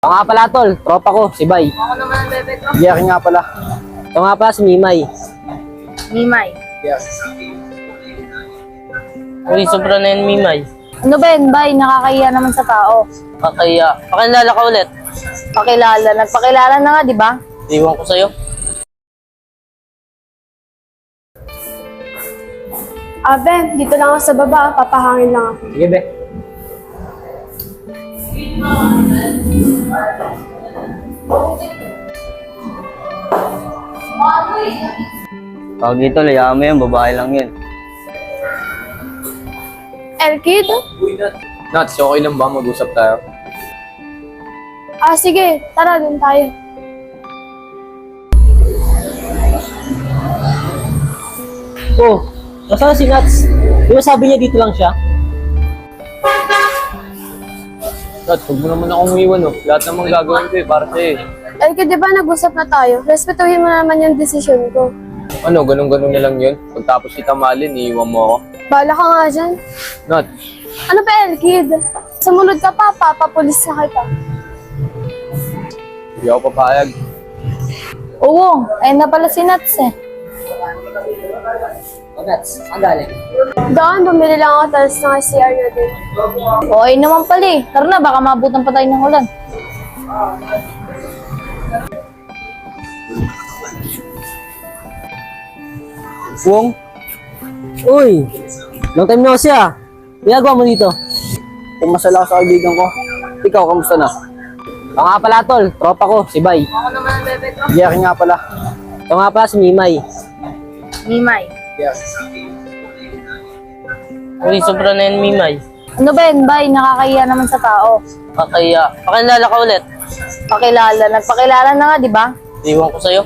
Ito nga pala tol, tropa ko, si Bay. Ako naman ang bebe ko. Jerry nga pala. Ito nga pala si Mimay. Mimay. Yes. Uy, sobra na yan, Mimay. Ano ba yan, Bay? Nakakahiya naman sa tao. Kaya, pakilala ka ulit. Pakilala. Nagpakilala na nga, di ba? Iwan ko sa'yo. Ben, dito lang ako sa baba. Papahangin lang ako. Sige be. Tawag dito, layaan mo yan, babae lang yan. Elkid? Nats, okay lang ba mag-usap tayo? Sige. Tara, dun tayo. Oh, nasaan si Nats? Di ba sabi niya dito lang siya? Nats, huwag mo naman akong umiwan, oh. Lahat namang gagawin ko para sa'yo. Elkid, di ba nag-usap na tayo? Respetuhin mo naman yung desisyon ko. Ano, ganun-ganun na lang yun? Pagtapos kita mahalin, iiwan mo ako. Bala ka nga dyan. Nats, Ano ba, Elkid? Sumunod ka pa, papapulis na kita. hindi ako papayag. Oo, ayun na pala si Nats eh. Oh, Nats, ang galing. Doon, bumili lang ako, tapos naka-CR na din. Oo, ayun naman pala eh. Tara na, baka mabutan pa tayo ng ulan. Wong? Uy, long time no see ah. Ginagawa mo dito? Pumasala sa kaibigan ko. Ikaw, kamusta na? Ito nga pala tol, tropa ko, si Bay. Ako naman ang bebe ko. Jerry nga pala. Ito nga pala si Mimay. Mimay. Uy, sobra na yan, Mimay. Ano ba yan, Bay? Nakakahiya naman sa tao. Kaya, pakilala ka ulit. Pakilala. Nagpakilala na nga, di ba? Iwan ko sa'yo.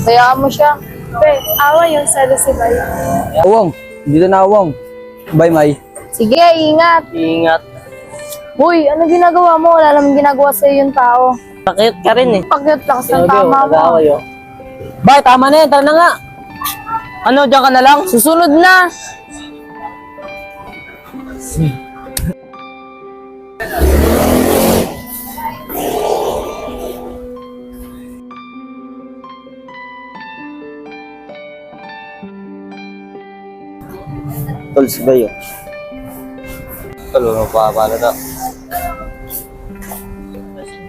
Bayaan mo siya. Be, awa yung salo si Bay. Uwong, dito na Uwong. Bye, May. Sige, ingat. Ingat. Uy, ano ginagawa mo? Wala namang ginagawa sa'yo yung tao. Sakit ka rin eh. Pagkat lakas ng Grabe, tama mo. nag-aaway, oh. Bay, tama na yan, tara na nga. Ano, diyan ka na lang? Susunod na. Tol, si Bayo. Talo, paano na?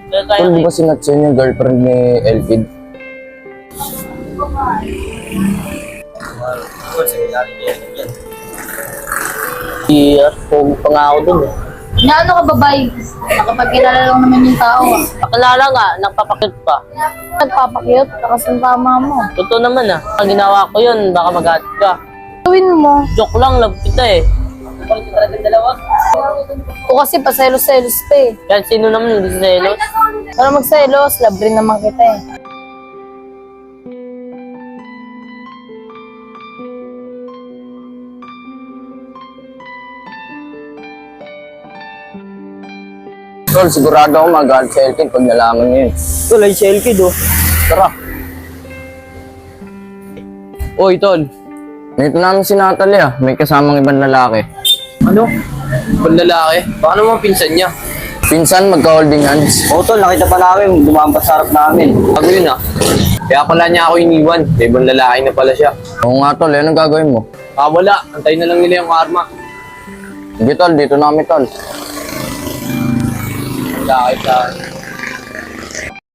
Kaya tayo Tol, di ba si Nats yun yung girlfriend ni Elkid? Iya, pogi pa nga ako dun eh. Ano ka, babay? Nakapagkilala lang naman yung tao ah. Pakilala nga, nagpapakit pa. Nagpapakyut, lakas ng tama mo. Totoo naman ah. Pag ginawa ko yun, baka mag-aat ka. Gawin mo. Joke lang, love kita eh. O kasi paselos-selos pa eh. Yan, sino naman hindi selos? Para magselos, love rin naman kita eh. Tol, sigurado ako mag-galit si Elkid pag nalaman niya yun. Tol, ay si Elkid oh. Tara. Oy, Tol. Dito namin si Natalie ah. May kasamang ibang lalaki. Ano? Ibang lalaki? Baka naman pinsan niya. Pinsan, magka-holding hands. Oo tol, nakita pa namin, dumaan pa sa harap namin. Bago yun ah. Kaya pala niya ako iniwan. May ibang lalaki na pala siya. Oo nga tol, yan ang gagawin mo. Wala. Antayin na lang nila yung arma. Sige tol, dito na kami tol. Wala kahit saan.